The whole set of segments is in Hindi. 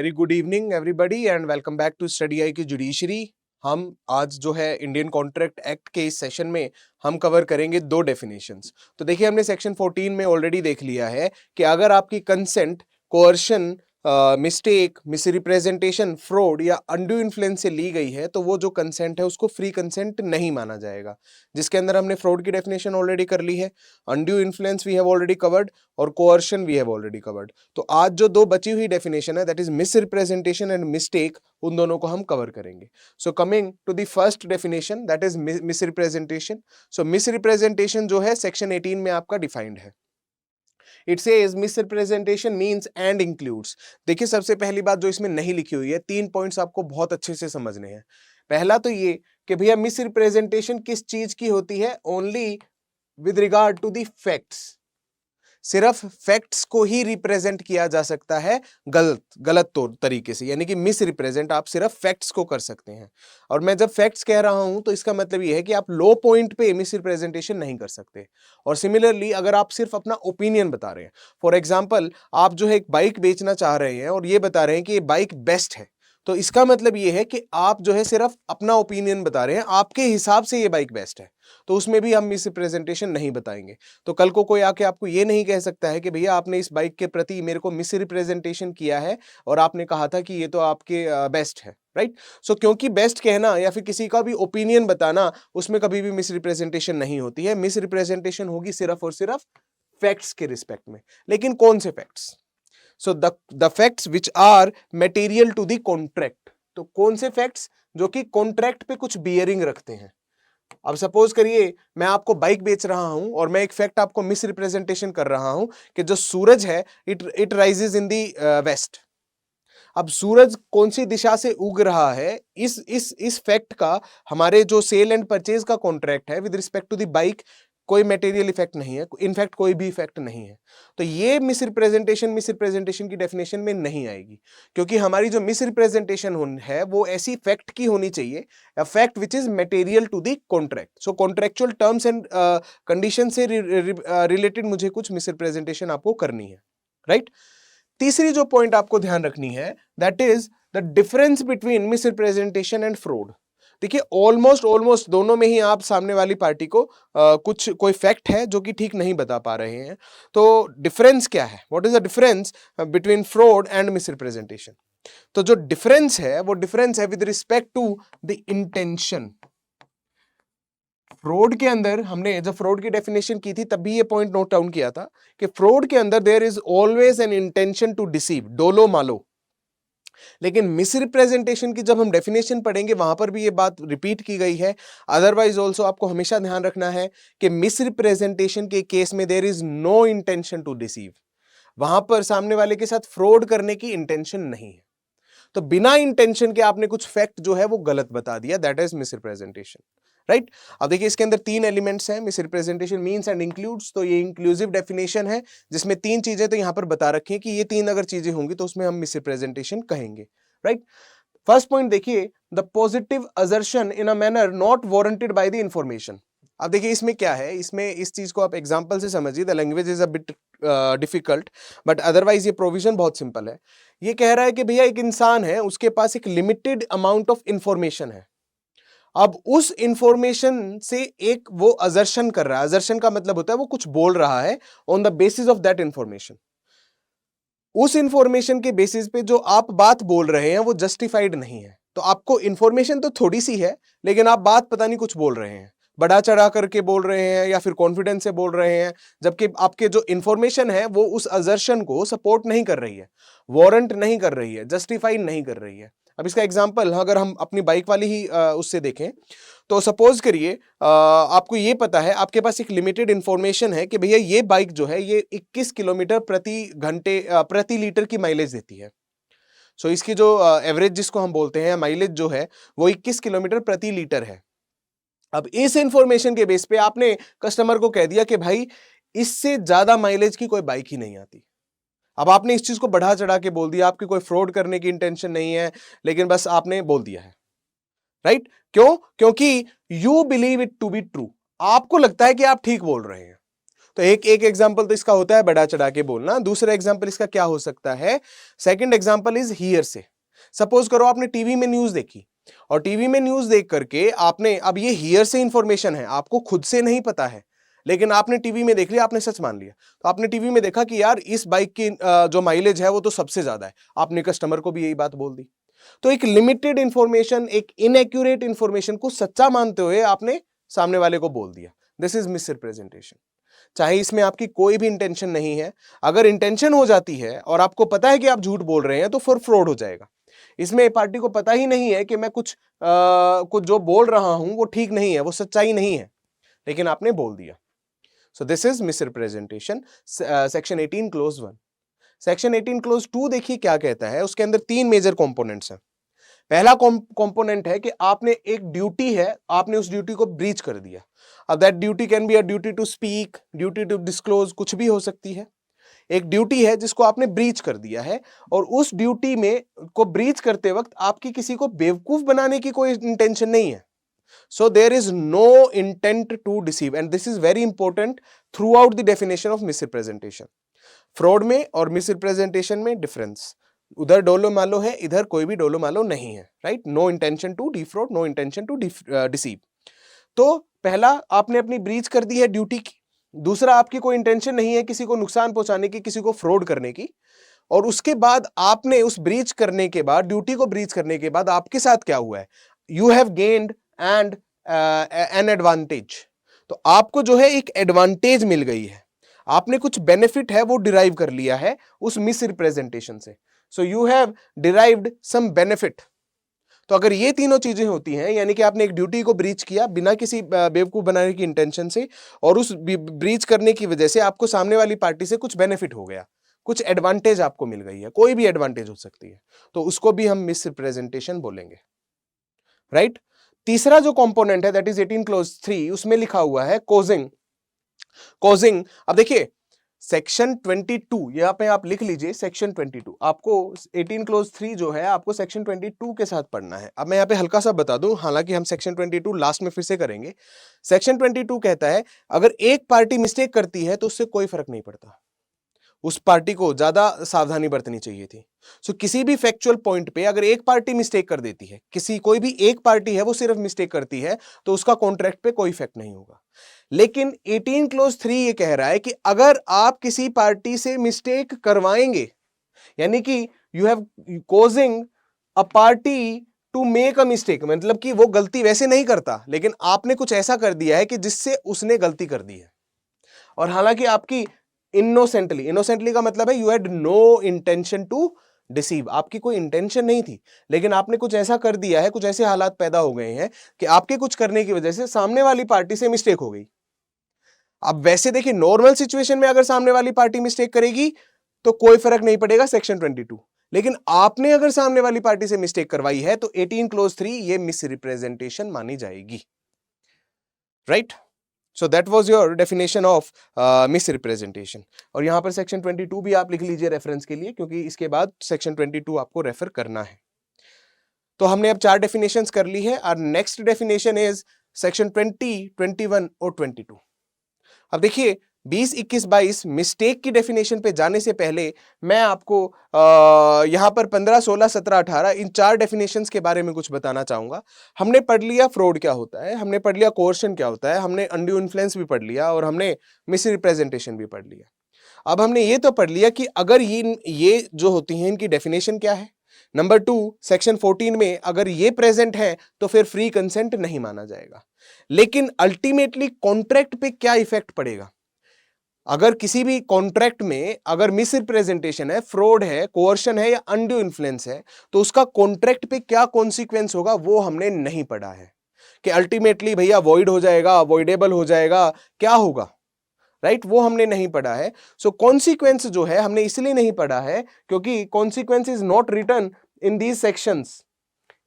Very good evening everybody and welcome back to study IQ judiciary. हम आज जो है इंडियन कॉन्ट्रैक्ट एक्ट के इस सेशन में हम कवर करेंगे दो डेफिनेशंस। तो देखिए हमने सेक्शन 14 में ऑलरेडी देख लिया है कि अगर आपकी consent, coercion, mistake, misrepresentation, fraud या अनड्यू इन्फ्लुएंस से ली गई है तो वो जो कंसेंट है उसको फ्री कंसेंट नहीं माना जाएगा, जिसके अंदर हमने फ्रॉड की डेफिनेशन ऑलरेडी कर ली है, undue influence we have already covered और coercion we have already covered. तो आज जो दो बची हुई डेफिनेशन है that is misrepresentation and mistake, उन दोनों को हम कवर करेंगे। So coming to the first definition that is misrepresentation. So misrepresentation जो है सेक्शन 18 में आपका डिफाइंड है। It says misrepresentation means and includes. देखिए सबसे पहली बात जो इसमें नहीं लिखी हुई है, 3 पॉइंट्स आपको बहुत अच्छे से समझने हैं। पहला तो ये कि भैया मिसरिप्रेजेंटेशन किस चीज की होती है, only with regard to the facts. सिर्फ फैक्ट्स को ही रिप्रेजेंट किया जा सकता है गलत तरीके से, यानी कि मिस रिप्रेजेंट आप सिर्फ फैक्ट्स को कर सकते हैं। और मैं जब फैक्ट्स कह रहा हूं तो इसका मतलब यह है कि आप लो पॉइंट पे मिस रिप्रेजेंटेशन नहीं कर सकते। और सिमिलरली अगर आप सिर्फ अपना ओपिनियन बता रहे हैं, फॉर एग्जाम्पल आप जो है एक बाइक बेचना चाह रहे हैं और ये बता रहे हैं कि ये बाइक बेस्ट है, तो इसका मतलब ये है कि आप जो है सिर्फ अपना ओपिनियन बता रहे हैं, आपके हिसाब से ये बाइक बेस्ट है, तो उसमें भी हम मिसरिप्रेजेंटेशन नहीं बताएंगे। तो कल को कोई आके आपको ये नहीं कह सकता है कि भैया आपने इस बाइक के प्रति मेरे को मिसरिप्रेजेंटेशन किया है और आपने कहा था कि ये तो आपके बेस्ट है, राइट। सो क्योंकि बेस्ट कहना या फिर किसी का भी ओपिनियन बताना, उसमें कभी भी मिसरिप्रेजेंटेशन नहीं होती है। मिसरिप्रेजेंटेशन होगी सिर्फ और सिर्फ फैक्ट्स के रिस्पेक्ट में। लेकिन कौन से facts? So the facts which are material to the contract. तो कौन से फैक्ट्स जो कि कॉन्ट्रैक्ट पे कुछ बियरिंग रखते हैं। अब सपोज करिए मैं आपको बाइक बेच रहा हूं और मैं एक फैक्ट आपको मिस रिप्रेजेंटेशन कर रहा हूं कि जो सूरज है it rises in the west. अब सूरज कौन सी दिशा से उग रहा है, इस फैक्ट का हमारे जो सेल एंड परचेज का कॉन्ट्रैक्ट है with respect to the bike कोई मटेरियल इफेक्ट नहीं है, इनफैक्ट कोई भी इफेक्ट नहीं है। तो ये मिस रिप्रेजेंटेशन की डेफिनेशन में नहीं आएगी, क्योंकि हमारी जो मिस रिप्रेजेंटेशन है वो ऐसी फैक्ट की होनी चाहिए, a fact which is material to the contract. So contractual terms and condition से रिलेटेड मुझे कुछ मिस रिप्रेजेंटेशन आपको करनी है, राइट। तीसरी जो पॉइंट आपको ध्यान रखनी है that is the difference between miss representation and fraud. देखिए ऑलमोस्ट दोनों में ही आप सामने वाली पार्टी को कुछ कोई फैक्ट है जो कि ठीक नहीं बता पा रहे हैं। तो डिफरेंस क्या है, what is the difference between fraud and misrepresentation? तो जो डिफरेंस है वो डिफरेंस है with respect to the intention. Fraud के अंदर हमने जब फ्रॉड की डेफिनेशन की थी तब भी ये पॉइंट नोट डाउन किया था कि फ्रॉड के अंदर there is always an intention to deceive, डोलो मालो। लेकिन मिसरिप्रेजेंटेशन की जब हम डेफिनेशन पढ़ेंगे वहां पर भी ये बात रिपीट की गई है। अदरवाइज ऑल्सो आपको हमेशा ध्यान रखना है कि मिसरिप्रेजेंटेशन के केस में there is no intention to deceive. वहां पर सामने वाले के साथ फ्रॉड करने की इंटेंशन नहीं है, तो बिना इंटेंशन के आपने कुछ फैक्ट जो है वो गलत बता दिया, दैट इज मिसरिप्रेजेंटेशन, राइट। अब देखिए इसके अंदर 3 एलिमेंट्स हैं, मिसरिप्रेजेंटेशन मींस एंड इंक्लूड्स। तो ये इंक्लूसिव डेफिनेशन है जिसमें 3 चीजें तो यहां पर बता रखी हैं कि ये 3 अगर चीजें होंगी तो उसमें हम मिसरिप्रेजेंटेशन कहेंगे, राइट। फर्स्ट पॉइंट देखिए, the positive assertion in a manner not warranted by the information. अब देखिए इसमें क्या है, इसमें इस चीज को आप एग्जांपल से समझिए। The language is a bit difficult but otherwise ये प्रोविजन बहुत सिंपल है। ये कह रहा है कि भैया एक इंसान है, उसके पास एक लिमिटेड अमाउंट ऑफ इंफॉर्मेशन है। अब उस इंफॉर्मेशन से एक वो असर्शन कर रहा है। असर्शन का मतलब होता है वो कुछ बोल रहा है on the basis of that information. उस इंफॉर्मेशन के बेसिस पे जो आप बात बोल रहे हैं वो जस्टिफाइड नहीं है। तो आपको इंफॉर्मेशन तो थोड़ी सी है लेकिन आप बात पता नहीं कुछ बोल रहे हैं, बढ़ा चढ़ा करके बोल रहे हैं या फिर कॉन्फिडेंस से बोल रहे हैं, जबकि आपके जो इंफॉर्मेशन है वो उस असर्शन को सपोर्ट नहीं कर रही है, वारंट नहीं कर रही है, जस्टिफाई नहीं कर रही है। अब इसका एग्जांपल अगर हम अपनी बाइक वाली ही उससे देखें तो सपोज करिए आपको ये पता है, आपके पास एक लिमिटेड इंफॉर्मेशन है कि भैया ये बाइक जो है ये 21 किलोमीटर प्रति घंटे प्रति लीटर की माइलेज देती है। सो इसकी जो एवरेज जिसको हम बोलते हैं माइलेज जो है वो 21 किलोमीटर प्रति लीटर है। अब इस इंफॉर्मेशन के बेस पे आपने कस्टमर को कह दिया कि भाई इससे ज्यादा माइलेज की कोई बाइक ही नहीं आती। अब आपने इस चीज को बढ़ा चढ़ा के बोल दिया, आपकी कोई फ्रॉड करने की इंटेंशन नहीं है लेकिन बस आपने बोल दिया है, राइट। क्यों? क्योंकि you believe it to be true, आपको लगता है कि आप ठीक बोल रहे हैं। तो एक एग्जांपल तो इसका होता है बड़ा चढ़ा के बोलना। दूसरा एग्जांपल इसका क्या हो सकता है? सेकंड एग्जांपल इज हियर से। सपोज करो आपने टीवी में न्यूज देखी और टीवी में न्यूज देख करके आपने, अब ये हियर से इंफॉर्मेशन है, आपको खुद से नहीं पता है, लेकिन आपने टीवी में देख लिया, आपने सच मान लिया। तो आपने टीवी में देखा कि यार इस बाइक की जो माइलेज है वो तो सबसे ज्यादा है, आपने कस्टमर को भी यही बात बोल दी। तो एक लिमिटेड इंफॉर्मेशन, एक इनएक्यूरेट इंफॉर्मेशन को सच्चा मानते हुए आपने सामने वाले को बोल दिया। This is miss representation. चाहे इसमें आपकी कोई भी इंटेंशन नहीं है, अगर इंटेंशन हो जाती है और आपको पता है कि आप झूठ बोल रहे हैं तो फिर फ्रॉड हो जाएगा। इसमें पार्टी को पता ही नहीं है कि मैं कुछ जो बोल रहा हूं वो ठीक नहीं है, वो सच्चाई नहीं है, लेकिन आपने बोल दिया। So this is misrepresentation. Section 18 close 1। Section 18 close 2 देखिए क्या कहता है। उसके अंदर 3 मेजर कंपोनेंट्स हैं। पहला कंपोनेंट है कि आपने एक ड्यूटी है, आपने उस ड्यूटी को ब्रीच कर दिया। अब that duty can be a duty to speak, duty to disclose, कुछ भी हो सकती है। एक ड्यूटी है जिसको आपने ब्रीच कर दिया है, और उस ड्यूटी में को ब्रीच करते वक्त आपकी किसी को बेवकूफ बनाने की कोई इंटेंशन नहीं है। So there is no intent to deceive, and this is very important throughout the definition of misrepresentation. Fraud में और मिसरिप्रेजेंटेशन में डिफरेंस, उधर डोलो मालो है, इधर कोई भी डोलो मालो नहीं है, right? No intention to defraud, no intention to deceive. तो पहला, आपने अपनी ब्रीच कर दी है ड्यूटी की। दूसरा, आपकी कोई इंटेंशन नहीं है किसी को नुकसान पहुंचाने की, किसी को फ्रॉड करने की। और उसके बाद आपने उस ब्रीच करने के बाद, ड्यूटी को ब्रीच करने के बाद आपके साथ क्या हुआ है? You have gained and an advantage. तो आपको जो है एक एडवांटेज मिल गई है, आपने कुछ बेनिफिट है वो डिराइव कर लिया है उस मिस रिप्रेजेंटेशन से। So you have derived some benefit. तो अगर ये तीनों चीजें होती हैं, यानी कि आपने एक ड्यूटी को ब्रीच किया बिना किसी बेवकूफ बनाने की इंटेंशन से, और उस ब्रीच करने की वजह से आपको सामने वाली पार्टी से कुछ बेनिफिट हो गया, कुछ एडवांटेज आपको मिल गई है, कोई भी एडवांटेज हो सकती है, तो उसको भी हम मिस रिप्रेजेंटेशन बोलेंगे, राइट? तीसरा जो कंपोनेंट है दैट इज 18 क्लोज 3, उसमें लिखा हुआ है कॉजिंग। कॉजिंग, अब देखिए सेक्शन 22, यहां पे आप लिख लीजिए सेक्शन 22। आपको 18 क्लोज 3 जो है आपको सेक्शन 22 के साथ पढ़ना है। अब मैं यहां पे हल्का सा बता दूं, हालांकि हम सेक्शन 22 लास्ट में फिर से करेंगे। सेक्शन 22 कहता है अगर एक पार्टी मिस्टेक करती है तो उससे कोई फर्क नहीं पड़ता, उस पार्टी को ज्यादा सावधानी बरतनी चाहिए थी। सो किसी भी फैक्चुअल पॉइंट पे अगर एक पार्टी मिस्टेक कर देती है, कोई भी एक पार्टी है वो सिर्फ मिस्टेक करती है, तो उसका कॉन्ट्रैक्ट पे कोई इफेक्ट नहीं होगा। लेकिन 18 क्लोज 3 ये कह रहा है कि अगर आप किसी पार्टी से मिस्टेक करवाएंगे, यानी कि you have causing a party to make a mistake, मतलब कि वो गलती वैसे नहीं करता, लेकिन आपने कुछ ऐसा कर दिया है कि जिससे उसने गलती कर दी है। और हालांकि आपकी इनोसेंटली का मतलब है you had no intention to deceive, आपकी कोई इंटेंशन नहीं थी, लेकिन आपने कुछ ऐसा कर दिया है, कुछ ऐसे हालात पैदा हो गए हैं कि आपके कुछ करने की वजह से सामने वाली पार्टी से मिस्टेक हो गई। अब वैसे देखिए नॉर्मल सिचुएशन में अगर सामने वाली पार्टी मिस्टेक करेगी तो कोई फर्क नहीं पड़ेगा सेक्शन 22, लेकिन आपने अगर सामने वाली पार्टी से मिस्टेक करवाई है तो 18 क्लोज 3 ये मिस रिप्रेजेंटेशन मानी जाएगी, right? So that was your definition of miss representation. और यहां पर सेक्शन 22 भी आप लिख लीजिए रेफरेंस के लिए, क्योंकि इसके बाद सेक्शन 22 आपको रेफर करना है। तो हमने अब 4 डेफिनेशंस कर ली है। और नेक्स्ट डेफिनेशन इज सेक्शन 20, 21 और 22। अब देखिए 20, 21, 22 मिस्टेक की डेफिनेशन पे जाने से पहले मैं आपको यहां पर 15, 16, 17, 18 इन 4 डेफिनेशंस के बारे में कुछ बताना चाहूंगा। हमने पढ़ लिया फ्रॉड क्या होता है, हमने पढ़ लिया कोर्शन क्या होता है, हमने अनड्यू इन्फ्लुएंस भी पढ़ लिया, और हमने मिस रिप्रेजेंटेशन भी पढ़ लिया। अब हमने ये तो पढ़ लिया कि अगर ये जो होती हैं इनकी डेफिनेशन क्या है। नंबर 2, सेक्शन 14 में अगर ये प्रेजेंट है तो फिर फ्री कंसेंट नहीं माना जाएगा। लेकिन अल्टीमेटली कॉन्ट्रैक्ट पे क्या इफेक्ट पड़ेगा? अगर किसी भी कॉन्ट्रैक्ट में अगर मिस रिप्रेजेंटेशन है, फ्रॉड है, कोअर्शन है या अनड्यू इन्फ्लुएंस है, तो उसका कॉन्ट्रैक्ट पे क्या कॉन्सिक्वेंस होगा वो हमने नहीं पढ़ा है। कि अल्टीमेटली भैया वॉइड हो जाएगा, अवॉइडेबल हो जाएगा, क्या होगा, राइट? वो हमने नहीं पढ़ा है। सो कॉन्सिक्वेंस जो है हमने इसलिए नहीं पढ़ा है क्योंकि consequence is not written in these sections.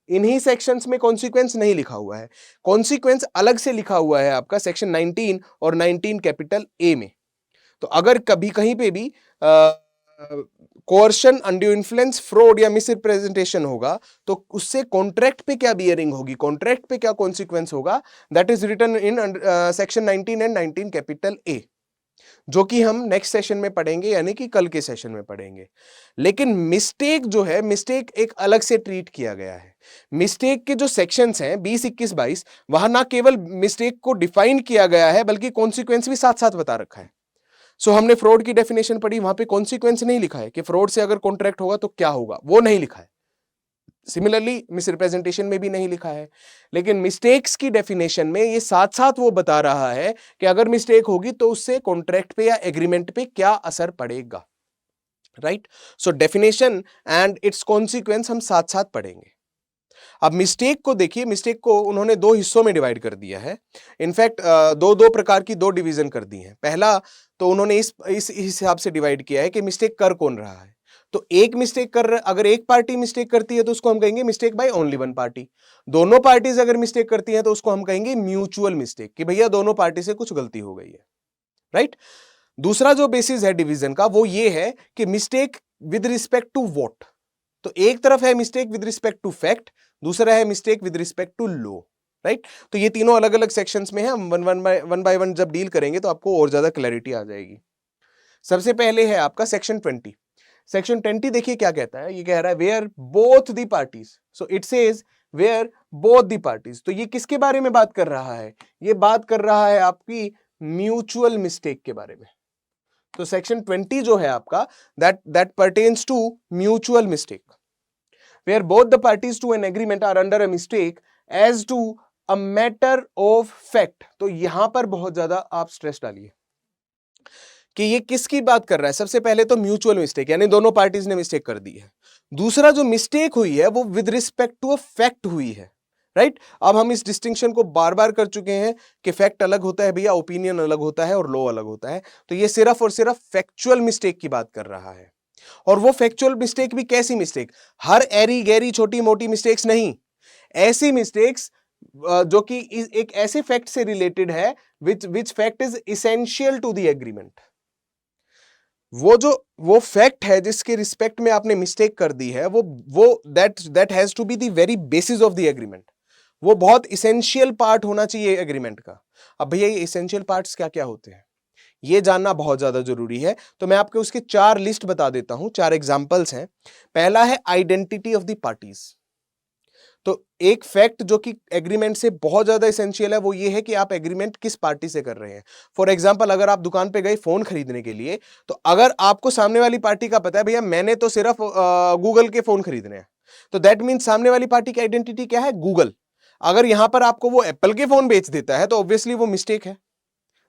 इन्हीं सेक्शंस में कॉन्सिक्वेंस नहीं लिखा हुआ है। कॉन्सिक्वेंस अलग से लिखा हुआ है आपका सेक्शन 19 और 19 कैपिटल ए में। तो अगर कभी कहीं पे भी कोअर्शन, अनड्यू इन्फ्लुएंस, फ्रॉड या मिस रिप्रेजेंटेशन होगा तो उससे कॉन्ट्रैक्ट पे क्या बियरिंग होगी, कॉन्ट्रैक्ट पे क्या कॉन्सिक्वेंस होगा, that is written in section 19 and 19 capital A. जो कि हम नेक्स्ट सेशन में पढ़ेंगे, यानी कि कल के सेशन में पढ़ेंगे। लेकिन मिस्टेक जो है, मिस्टेक एक अलग से ट्रीट किया गया है। मिस्टेक के जो सेक्शंस हैं 20, 21, 22, वहां ना केवल मिस्टेक को डिफाइन किया गया है बल्कि कॉन्सिक्वेंस भी साथ साथ बता रखा है। सो हमने फ्रॉड की डेफिनेशन पढ़ी, वहां पे कॉन्सिक्वेंस नहीं लिखा है कि फ्रॉड से अगर कॉन्ट्रैक्ट होगा तो क्या होगा, वो नहीं लिखा है। सिमिलरली मिसरिप्रेजेंटेशन में भी नहीं लिखा है। लेकिन मिस्टेक्स की डेफिनेशन में ये साथ साथ वो बता रहा है कि अगर मिस्टेक होगी तो उससे कॉन्ट्रैक्ट पे या एग्रीमेंट पे क्या असर पड़ेगा। Right? So definition and it's consequence हम साथ साथ पढ़ेंगे। अब मिस्टेक को देखिए, मिस्टेक को उन्होंने दो हिस्सों में डिवाइड कर दिया है। इनफैक्ट दो प्रकार की दो डिवीजन कर दी है। पहला तो उन्होंने इस हिसाब से डिवाइड किया है कि मिस्टेक कर कौन रहा है। तो एक मिस्टेक कर, अगर एक पार्टी मिस्टेक करती है तो उसको हम कहेंगे mistake by only one party. दोनों पार्टीज अगर मिस्टेक करती हैं तो उसको हम कहेंगे म्यूचुअल मिस्टेक, कि भैया दोनों पार्टी से कुछ गलती हो गई है। राइट? दूसरा जो बेसिस है डिवीजन का वो ये है कि mistake with respect to what. तो एक तरफ है mistake with respect to fact, दूसरा है mistake with respect to law. Right? तो ये तीनों अलग अलग सेक्शंस में है। हम वन बाय वन जब डील करेंगे तो आपको और ज्यादा क्लैरिटी आ जाएगी। सबसे पहले है आपका सेक्शन 20। सेक्शन 20 देखिए क्या कहता है। ये कह रहा है where both the parties, so it says where both the parties. तो ये किसके बारे में बात कर रहा है? ये बात कर रहा है आपकी म्यूचुअल मिस्टेक के बारे में। तो सेक्शन 20 जो है आपका that pertains to mutual mistake, where both the parties to an agreement are under a mistake as to a matter of fact. तो यहां पर बहुत ज्यादा आप स्ट्रेस डालिए कि ये किसकी बात कर रहा है। सबसे पहले तो म्यूचुअल मिस्टेक, यानी दोनों पार्टीज ने मिस्टेक कर दी है। दूसरा जो मिस्टेक हुई है वो with respect to a fact हुई है। राइट? अब हम इस डिस्टिंक्शन को बार बार कर चुके हैं कि फैक्ट अलग होता है भैया, ओपिनियन अलग होता है और लॉ अलग होता है। तो ये सिर्फ और सिर्फ फैक्चुअल मिस्टेक की बात कर रहा है। और वो फैक्चुअल मिस्टेक भी कैसी मिस्टेक? हर एरी गैरी छोटी मोटी मिस्टेक्स नहीं, ऐसी मिस्टेक्स जो कि एक ऐसे फैक्ट से रिलेटेड है which fact is essential to the agreement. वो फैक्ट है जिसके रिस्पेक्ट में आपने मिस्टेक कर दी है, वो that has to be the very basis of the agreement. वो बहुत इसेंशियल पार्ट होना चाहिए एग्रीमेंट का। अब भैया ये इसेंशियल पार्ट्स क्या क्या होते हैं ये जानना बहुत ज्यादा जरूरी है। तो मैं आपको उसके 4 लिस्ट बता देता हूं, 4 एग्जांपल्स हैं। पहला है आइडेंटिटी ऑफ द पार्टीज। तो एक फैक्ट जो कि एग्रीमेंट से बहुत ज्यादा इसेंशियल है वो ये है कि आप एग्रीमेंट किस पार्टी से कर रहे हैं। फॉर एग्जांपल, अगर आप दुकान पे गए फोन खरीदने के लिए, तो अगर आपको सामने वाली पार्टी का पता है भैया मैंने तो सिर्फ गूगल के फोन खरीदने हैं, तो दैट मीन सामने वाली पार्टी की आइडेंटिटी क्या है? गूगल। अगर यहां पर आपको वो एप्पल के फोन बेच देता है तो ऑब्वियसली वो मिस्टेक है,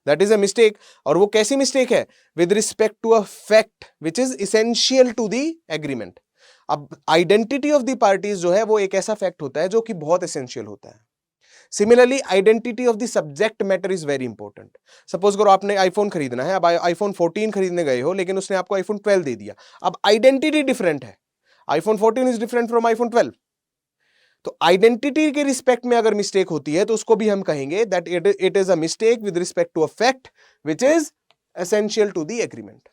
दैट इज अ मिस्टेक। और वो कैसी मिस्टेक है? With respect to a fact which is essential to the agreement. अब आइडेंटिटी ऑफ द पार्टीज जो है वो एक ऐसा फैक्ट होता है जो कि बहुत एसेंशियल होता है। Similarly identity of the subject matter is very important. Suppose करो आपने आईफोन खरीदना है, अब आईफोन 14 खरीदने गए हो लेकिन उसने आपको आईफोन 12 दे दिया। अब आइडेंटिटी डिफरेंट है, iPhone 14 is different from iPhone 12। तो आइडेंटिटी के रिस्पेक्ट में अगर मिस्टेक होती है तो उसको भी हम कहेंगे that it is a mistake with respect to a fact which is essential to the agreement.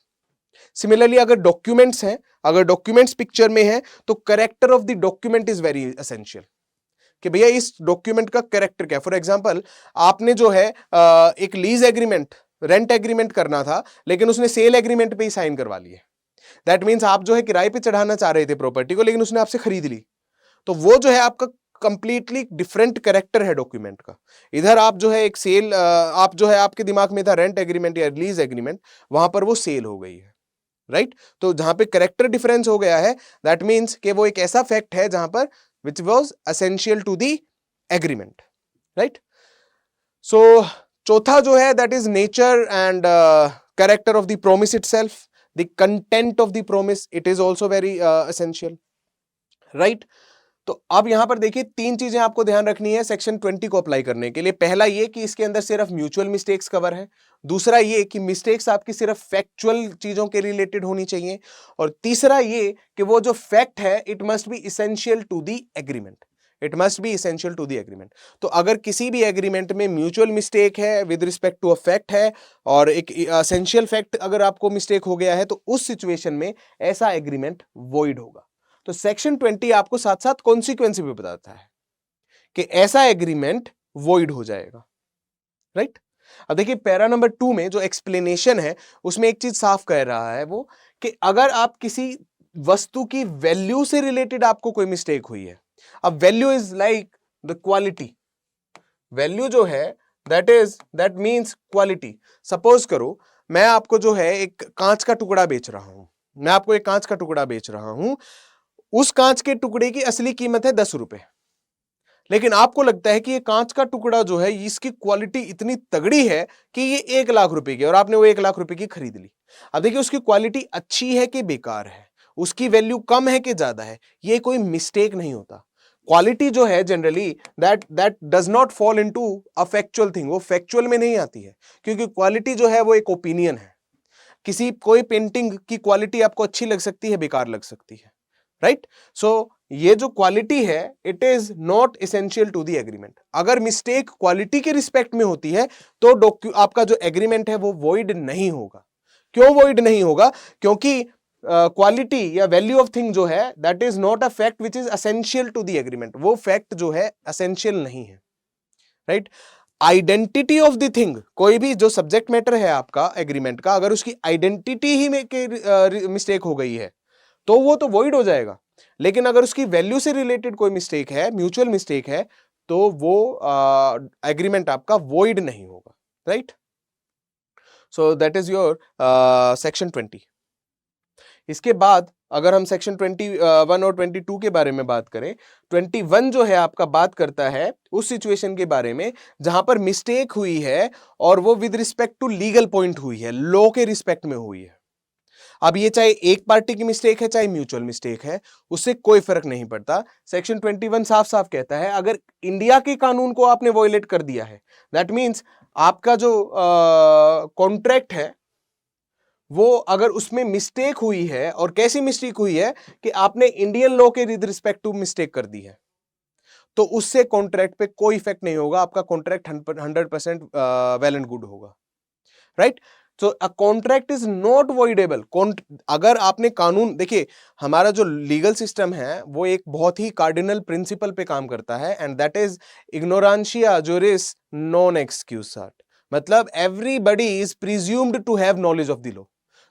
Similarly अगर डॉक्यूमेंट्स हैं, अगर डॉक्यूमेंट्स पिक्चर में है तो character of the document is very essential, कि भैया इस डॉक्यूमेंट का कैरेक्टर क्या है। फॉर एग्जांपल, आपने जो है एक लीज एग्रीमेंट, रेंट एग्रीमेंट करना था लेकिन उसने सेल एग्रीमेंट पे ही साइन करवा लिए। दैट मींस आप जो है किराए पे चढ़ाना चाह रहे थे प्रॉपर्टी को लेकिन उसने आपसे खरीद ली। तो वो जो है आपका कंप्लीटली डिफरेंट कैरेक्टर है डॉक्यूमेंट का। इधर आप जो है एक सेल, आप जो है आपके दिमाग में था रेंट एग्रीमेंट या लीज एग्रीमेंट, वहां पर वो सेल हो गई है। राइट? तो जहां पे कैरेक्टर डिफरेंस हो गया है दैट मींस कि वो एक ऐसा फैक्ट है जहां पर which was essential to the agreement. Right? So चौथा जो है that is nature and character of the promise itself, the content of the promise, it is also very essential. Right? तो अब यहां पर देखिए 3 चीजें आपको ध्यान रखनी है सेक्शन 20 को अप्लाई करने के लिए। पहला ये कि इसके अंदर सिर्फ म्यूचुअल मिस्टेक्स कवर है। दूसरा ये कि मिस्टेक्स आपकी सिर्फ फैक्चुअल चीजों के रिलेटेड होनी चाहिए। और तीसरा ये कि वो जो फैक्ट है it must be essential to the agreement, it must be essential to the agreement. तो अगर किसी भी एग्रीमेंट में म्यूचुअल मिस्टेक है with respect to a fact है और एक एसेंशियल फैक्ट अगर आपको मिस्टेक हो गया है तो उस सिचुएशन में ऐसा एग्रीमेंट वॉइड होगा। तो सेक्शन 20 आपको साथ साथ कॉन्सिक्वेंस भी बताता है कि ऐसा एग्रीमेंट वॉइड हो जाएगा। राइट? अब देखिए पैरा नंबर 2 में जो एक्सप्लेनेशन है उसमें एक चीज साफ कह रहा है वो कि अगर आप किसी वस्तु की वैल्यू से रिलेटेड आपको कोई मिस्टेक हुई है, अब value is like the quality, value जो है दैट मींस क्वालिटी। सपोज करो मैं आपको जो है एक कांच का टुकड़ा बेच रहा हूं, मैं आपको एक कांच का टुकड़ा बेच रहा हूं, उस कांच के टुकड़े की असली कीमत है 10 रुपए, लेकिन आपको लगता है कि ये कांच का टुकड़ा जो है इसकी क्वालिटी इतनी तगड़ी है कि ये 1 लाख रुपए की, और आपने वो 1 लाख रुपए की खरीद ली। अब देखिए उसकी क्वालिटी अच्छी है कि बेकार है, उसकी वैल्यू कम है कि ज्यादा है, ये कोई मिस्टेक नहीं होता। क्वालिटी जो है generally that does not fall into a factual thing, वो फैक्चुअल में नहीं आती है, क्योंकि क्वालिटी जो है वो एक ओपिनियन है। किसी कोई पेंटिंग की क्वालिटी आपको अच्छी लग सकती है, बेकार लग सकती है, राइट? सो ये जो क्वालिटी है it is not essential to the agreement. अगर मिस्टेक क्वालिटी के रिस्पेक्ट में होती है तो आपका जो एग्रीमेंट है वो वॉइड नहीं होगा। क्यों वॉइड नहीं होगा? क्योंकि क्वालिटी या वैल्यू ऑफ थिंग जो है that is not a fact which is essential to the agreement, वो फैक्ट जो है असेंशियल नहीं है, right? Identity of the thing, कोई भी जो सब्जेक्ट मैटर है आपका एग्रीमेंट का, अगर उसकी आइडेंटिटी ही में मिस्टेक हो गई है तो वो तो वॉइड हो जाएगा। लेकिन अगर उसकी वैल्यू से रिलेटेड कोई मिस्टेक है, म्यूचुअल मिस्टेक है, तो वो एग्रीमेंट आपका वॉइड नहीं होगा, right? So that is your section 20। इसके बाद अगर हम सेक्शन 21 और 22 के बारे में बात करें, 21 जो है आपका बात करता है उस सिचुएशन के बारे में जहां पर मिस्टेक हुई है और वो with respect to legal point हुई है, लॉ के रिस्पेक्ट में हुई है। अब ये चाहे एक पार्टी की मिस्टेक है चाहे म्यूचुअल मिस्टेक है, उससे कोई फर्क नहीं पड़ता। सेक्शन 21 साफ साफ कहता है अगर इंडिया के कानून को आपने वॉयलेट कर दिया है, दैट मींस आपका जो कॉन्ट्रैक्ट है वो अगर उसमें मिस्टेक हुई है, और कैसी मिस्टेक हुई है कि आपने इंडियन लॉ के विद रिस्पेक्ट टू मिस्टेक कर दी है, तो उससे कॉन्ट्रैक्ट पे कोई इफेक्ट नहीं होगा, आपका कॉन्ट्रैक्ट 100% वेल एंड गुड होगा, राइट? तो अ कॉन्ट्रैक्ट इज नॉट वॉइडेबल। अगर आपने कानून, देखिए हमारा जो लीगल सिस्टम है वो एक बहुत ही कार्डिनल प्रिंसिपल पे काम करता है, एंड दैट इज इग्नोरेंशिया जुरिस नॉन एक्सक्यूसाट, मतलब everybody is presumed to have knowledge of the law.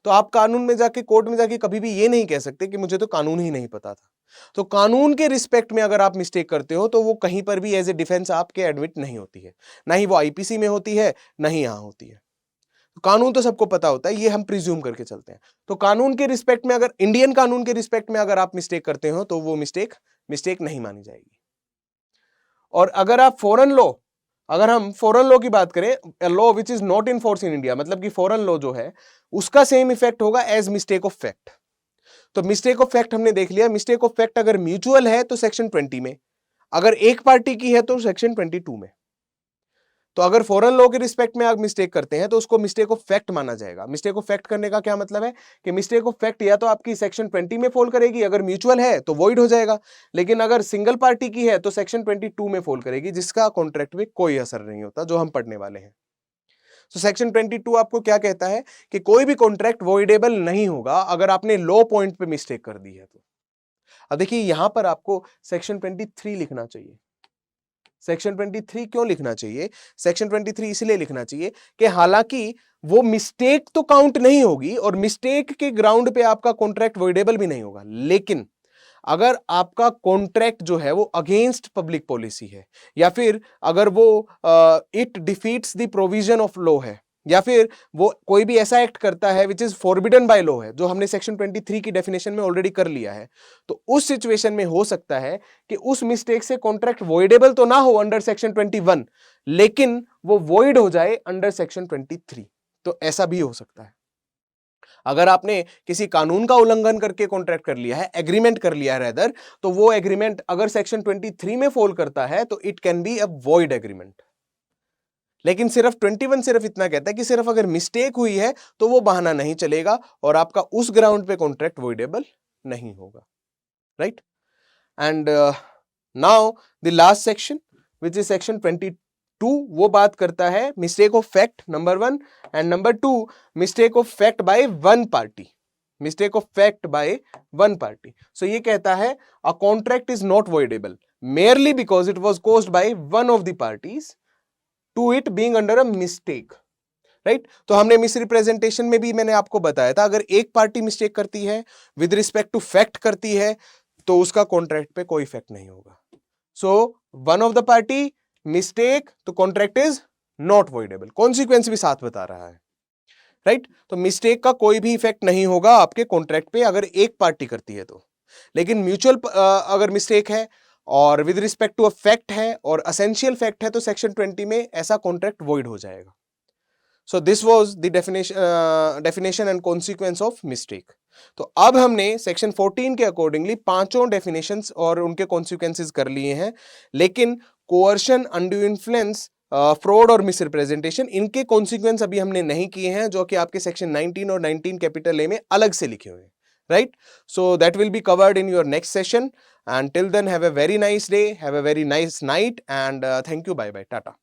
तो आप कानून में जाके, कोर्ट में जाके कभी भी ये नहीं कह सकते कि मुझे तो कानून ही नहीं पता था। तो कानून के रिस्पेक्ट में अगर आप मिस्टेक करते हो तो वो कहीं पर भी एज ए डिफेंस आपके एडमिट नहीं होती है, ना ही वो आईपीसी में होती है, ना ही यहां होती है। कानून तो सबको पता होता है, ये हम प्रिज्यूम करके चलते हैं। तो कानून के रिस्पेक्ट में, अगर इंडियन कानून के रिस्पेक्ट में अगर आप मिस्टेक करते हो तो वो मिस्टेक नहीं मानी जाएगी। और अगर आप फॉरेन लॉ, अगर हम फॉरेन लॉ की बात करें, law which is not in force in India, मतलब कि फॉरेन लॉ जो है उसका सेम इफेक्ट होगा एज मिस्टेक ऑफ फैक्ट। तो मिस्टेक ऑफ फैक्ट हमने देख लिया। मिस्टेक ऑफ फैक्ट अगर म्यूचुअल है तो सेक्शन 20 में, अगर एक पार्टी की है तो सेक्शन 22 में। तो अगर फॉरेन लॉ के रिस्पेक्ट में आप मिस्टेक करते हैं तो उसको मिस्टेक ऑफ फैक्ट माना जाएगा। मिस्टेक ऑफ फैक्ट करने का क्या मतलब है कि मिस्टेक ऑफ फैक्ट या तो आपकी सेक्शन 20 में फॉल करेगी, अगर म्यूचुअल है तो वॉइड हो जाएगा, लेकिन अगर सिंगल पार्टी की है तो सेक्शन 22 में फॉल करेगी, जिसका कॉन्ट्रैक्ट में कोई असर नहीं होता, जो हम पढ़ने वाले हैं। तो सेक्शन 22 आपको क्या कहता है कि कोई भी कॉन्ट्रैक्ट वॉइडेबल नहीं होगा अगर आपने लॉ पॉइंट पे मिस्टेक कर दी है तो। अब देखिए यहां पर आपको सेक्शन 23 लिखना चाहिए। सेक्शन 23 क्यों लिखना चाहिए? सेक्शन 23 इसलिए लिखना चाहिए कि हालांकि वो मिस्टेक तो काउंट नहीं होगी और मिस्टेक के ग्राउंड पे आपका कॉन्ट्रैक्ट वॉइडेबल भी नहीं होगा, लेकिन अगर आपका कॉन्ट्रैक्ट जो है वो अगेंस्ट पब्लिक पॉलिसी है, या फिर अगर वो it defeats the provision of law है, या फिर वो कोई भी ऐसा एक्ट करता है which is forbidden by law है, जो हमने सेक्शन 23 की डेफिनेशन में ऑलरेडी कर लिया है, तो उस सिचुएशन में हो सकता है कि उस मिस्टेक से कॉन्ट्रैक्ट वॉइडेबल तो ना हो अंडर सेक्शन 21, लेकिन वो वॉइड हो जाए अंडर सेक्शन 23। तो ऐसा भी हो सकता है। अगर आपने किसी कानून का उल्लंघन करके कॉन्ट्रैक्ट कर लिया है, एग्रीमेंट कर लिया है रेदर, तो वो एग्रीमेंट अगर सेक्शन 23 में फॉल करता है तो it can be a void agreement. लेकिन सिर्फ 21 सिर्फ इतना कहता है कि सिर्फ अगर मिस्टेक हुई है तो वो बहाना नहीं चलेगा और आपका उस ग्राउंड पे कॉन्ट्रैक्ट वॉइडेबल नहीं होगा, right? And now the last section which is section 22, वो बात करता है mistake of fact number 1, and number 2 mistake of fact by one party. Mistake of fact by one party. So ये कहता है a contract is not voidable merely because it was caused by one of the parties to it being under a mistake, right. तो हमने मिस रिप्रेजेंटेशन में भी मैंने आपको बताया था, अगर एक पार्टी मिस्टेक करती है विद रिस्पेक्ट टू फैक्ट करती है तो उसका कॉन्ट्रैक्ट पे कोई इफेक्ट नहीं होगा। So one of the party mistake, तो contract is not voidable, consequence भी साथ बता रहा है, राइट। तो मिस्टेक का कोई भी इफेक्ट नहीं होगा आपके कॉन्ट्रैक्ट पे अगर एक पार्टी करती है तो। लेकिन म्यूचुअल अगर मिस्टेक है और with respect to a fact है और असेंशियल फैक्ट है तो सेक्शन 20 में ऐसा कॉन्ट्रैक्ट वॉइड हो जाएगा। So this was the definition and consequence of mistake. तो अब हमने सेक्शन 14 के अकॉर्डिंगली पांचों डेफिनेशंस और उनके कॉन्सिक्वेंसेस कर लिए हैं, लेकिन कोअर्शन, अनड्यू इन्फ्लुएंस, फ्रॉड और मिसरिप्रेजेंटेशन, इनके कॉन्सिक्वेंस अभी हमने नहीं किए हैं, जो कि आपके सेक्शन 19 और 19 कैपिटल ए में अलग से लिखे हुए हैं, right? So that will be covered in your next session, and till then have a very nice day, have a very nice night, and thank you, bye bye, tata.